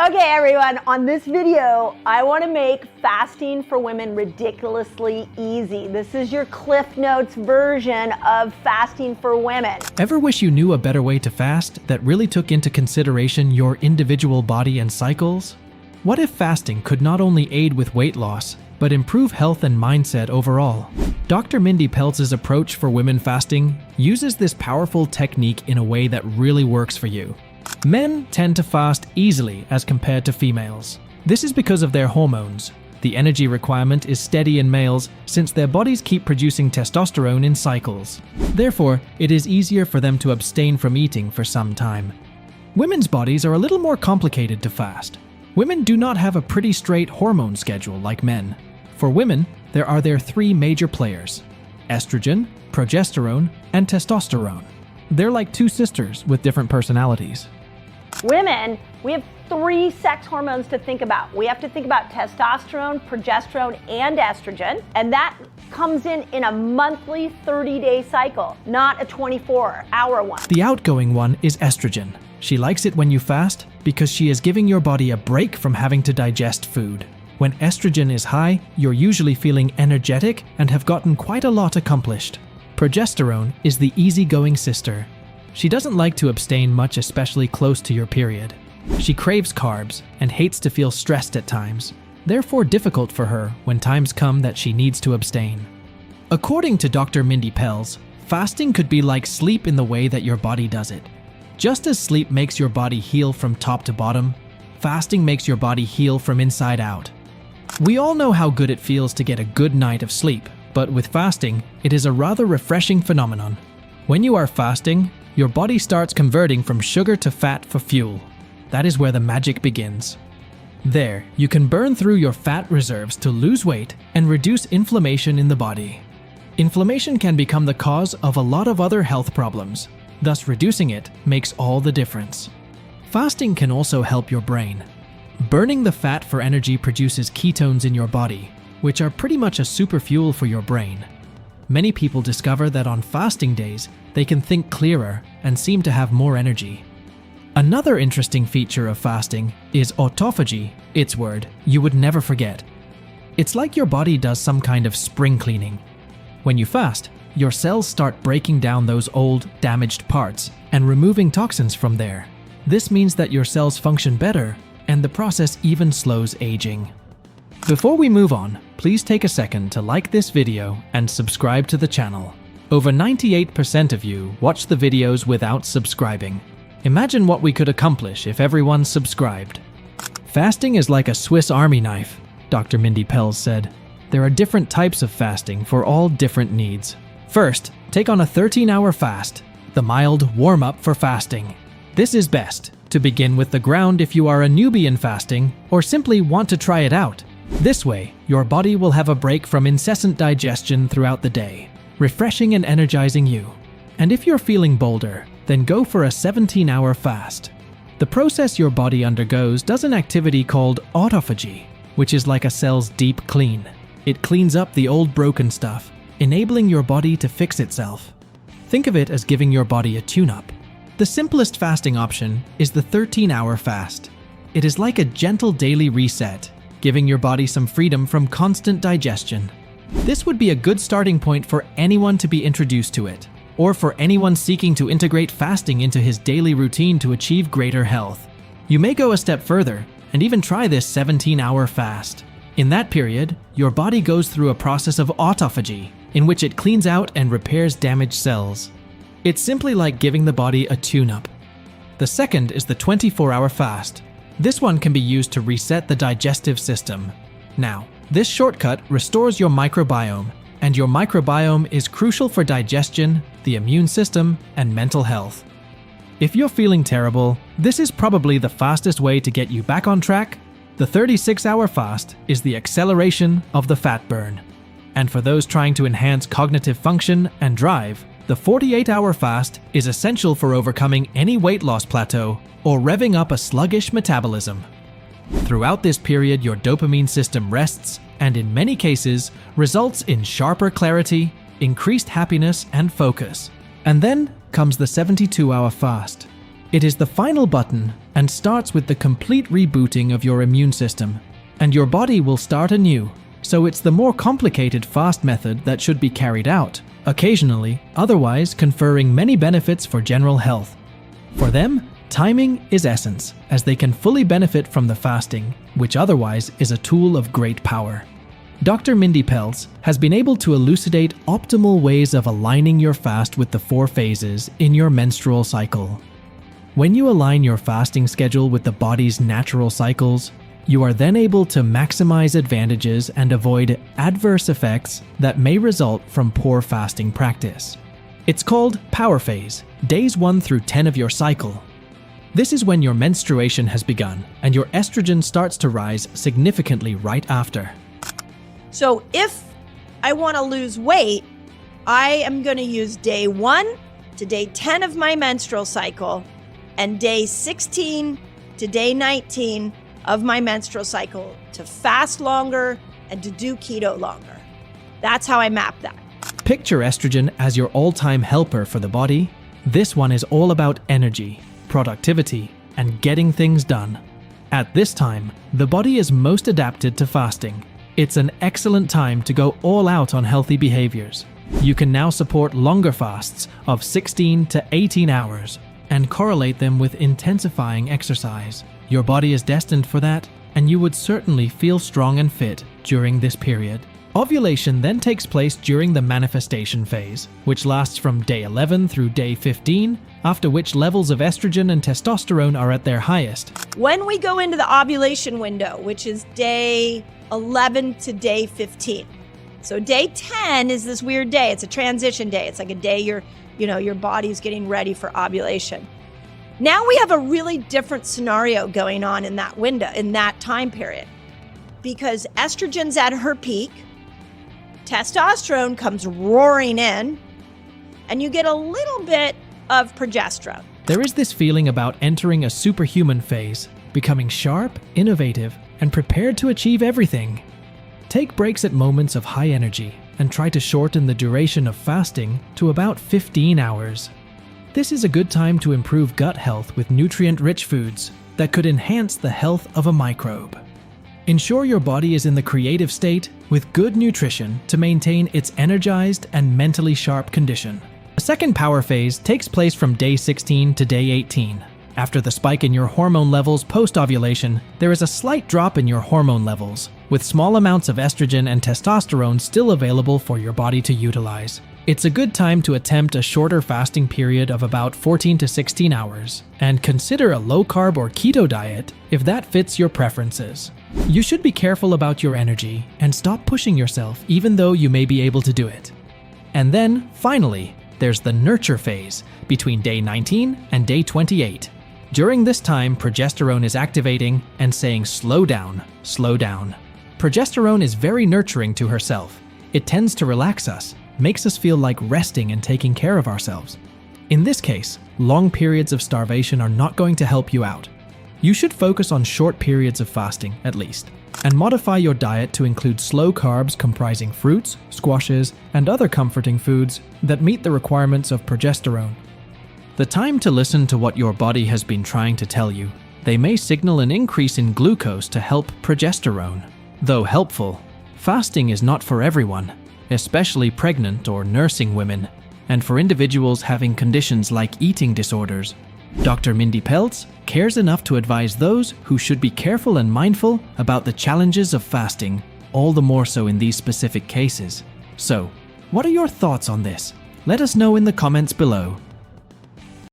Okay, everyone, on this video, I want to make fasting for women ridiculously easy. This is your Cliff Notes version of fasting for women. Ever wish you knew a better way to fast that really took into consideration your individual body and cycles? What if fasting could not only aid with weight loss, but improve health and mindset overall? Dr. Mindy Pelz's approach for women fasting uses this powerful technique in a way that really works for you. Men tend to fast easily as compared to females. This is because of their hormones. The energy requirement is steady in males since their bodies keep producing testosterone in cycles. Therefore, it is easier for them to abstain from eating for some time. Women's bodies are a little more complicated to fast. Women do not have a pretty straight hormone schedule like men. For women, there are their three major players: estrogen, progesterone, and testosterone. They're like two sisters with different personalities. Women, we have three sex hormones to think about. We have to think about testosterone, progesterone, and estrogen, and that comes in a monthly 30-day cycle, not a 24-hour one. The outgoing one is estrogen. She likes it when you fast because she is giving your body a break from having to digest food. When estrogen is high, you're usually feeling energetic and have gotten quite a lot accomplished. Progesterone is the easygoing sister. She doesn't like to abstain much, especially close to your period. She craves carbs and hates to feel stressed at times, therefore difficult for her when times come that she needs to abstain. According to Dr. Mindy Pelz, fasting could be like sleep in the way that your body does it. Just as sleep makes your body heal from top to bottom, fasting makes your body heal from inside out. We all know how good it feels to get a good night of sleep, but with fasting, it is a rather refreshing phenomenon. When you are fasting, your body starts converting from sugar to fat for fuel. That is where the magic begins. There, you can burn through your fat reserves to lose weight and reduce inflammation in the body. Inflammation can become the cause of a lot of other health problems, thus reducing it makes all the difference. Fasting can also help your brain. Burning the fat for energy produces ketones in your body, which are pretty much a super fuel for your brain. Many people discover that on fasting days, they can think clearer and seem to have more energy. Another interesting feature of fasting is autophagy, its word you would never forget. It's like your body does some kind of spring cleaning. When you fast, your cells start breaking down those old, damaged parts and removing toxins from there. This means that your cells function better, and the process even slows aging. Before we move on, please take a second to like this video and subscribe to the channel. Over 98% of you watch the videos without subscribing. Imagine what we could accomplish if everyone subscribed. Fasting is like a Swiss Army knife, Dr. Mindy Pelz said. There are different types of fasting for all different needs. First, take on a 13-hour fast, the mild warm-up for fasting. This is best to begin with the ground if you are a newbie in fasting or simply want to try it out. This way, your body will have a break from incessant digestion throughout the day, refreshing and energizing you. And if you're feeling bolder, then go for a 17-hour fast. The process your body undergoes does an activity called autophagy, which is like a cell's deep clean. It cleans up the old broken stuff, enabling your body to fix itself. Think of it as giving your body a tune-up. The simplest fasting option is the 13-hour fast. It is like a gentle daily reset, giving your body some freedom from constant digestion. This would be a good starting point for anyone to be introduced to it, or for anyone seeking to integrate fasting into his daily routine to achieve greater health. You may go a step further and even try this 17-hour fast. In that period, your body goes through a process of autophagy, in which it cleans out and repairs damaged cells. It's simply like giving the body a tune-up. The second is the 24-hour fast. This one can be used to reset the digestive system. Now, this shortcut restores your microbiome, and your microbiome is crucial for digestion, the immune system, and mental health. If you're feeling terrible, this is probably the fastest way to get you back on track. The 36-hour fast is the acceleration of the fat burn. And for those trying to enhance cognitive function and drive, the 48-hour fast is essential for overcoming any weight loss plateau or revving up a sluggish metabolism. Throughout this period, your dopamine system rests and in many cases results in sharper clarity, increased happiness and focus. And then comes the 72-hour fast. It is the final button and starts with the complete rebooting of your immune system, and your body will start anew. So it's the more complicated fast method that should be carried out, occasionally, otherwise conferring many benefits for general health. For them, timing is essence, as they can fully benefit from the fasting, which otherwise is a tool of great power. Dr. Mindy Pelz has been able to elucidate optimal ways of aligning your fast with the 4 phases in your menstrual cycle. When you align your fasting schedule with the body's natural cycles, you are then able to maximize advantages and avoid adverse effects that may result from poor fasting practice. It's called power phase, days 1 through 10 of your cycle. This is when your menstruation has begun and your estrogen starts to rise significantly right after. So if I want to lose weight, I am going to use day 1 to day 10 of my menstrual cycle and day 16 to day 19 of my menstrual cycle to fast longer and to do keto longer. That's how I map that. Picture estrogen as your all-time helper for the body. This one is all about energy, productivity, and getting things done. At this time, the body is most adapted to fasting. It's an excellent time to go all out on healthy behaviors. You can now support longer fasts of 16 to 18 hours and correlate them with intensifying exercise. Your body is destined for that, and you would certainly feel strong and fit during this period. Ovulation then takes place during the manifestation phase, which lasts from day 11 through day 15, after which levels of estrogen and testosterone are at their highest. When we go into the ovulation window, which is day 11 to day 15. So day 10 is this weird day. It's a transition day. It's like a day your body's getting ready for ovulation. Now we have a really different scenario going on in that window, in that time period, because estrogen's at her peak, testosterone comes roaring in, and you get a little bit of progesterone. There is this feeling about entering a superhuman phase, becoming sharp, innovative, and prepared to achieve everything. Take breaks at moments of high energy and try to shorten the duration of fasting to about 15 hours. This is a good time to improve gut health with nutrient-rich foods that could enhance the health of a microbe. Ensure your body is in the creative state with good nutrition to maintain its energized and mentally sharp condition. The second power phase takes place from day 16 to day 18. After the spike in your hormone levels post-ovulation, there is a slight drop in your hormone levels, with small amounts of estrogen and testosterone still available for your body to utilize. It's a good time to attempt a shorter fasting period of about 14 to 16 hours, and consider a low-carb or keto diet if that fits your preferences. You should be careful about your energy and stop pushing yourself even though you may be able to do it. And then, finally, there's the nurture phase between day 19 and day 28. During this time, progesterone is activating and saying, slow down, slow down. Progesterone is very nurturing to herself. It tends to relax us, makes us feel like resting and taking care of ourselves. In this case, long periods of starvation are not going to help you out. You should focus on short periods of fasting, at least, and modify your diet to include slow carbs comprising fruits, squashes, and other comforting foods that meet the requirements of progesterone. The time to listen to what your body has been trying to tell you. They may signal an increase in glucose to help progesterone. Though helpful, fasting is not for everyone, especially pregnant or nursing women, and for individuals having conditions like eating disorders. Dr. Mindy Pelz cares enough to advise those who should be careful and mindful about the challenges of fasting, all the more so in these specific cases. So, what are your thoughts on this? Let us know in the comments below.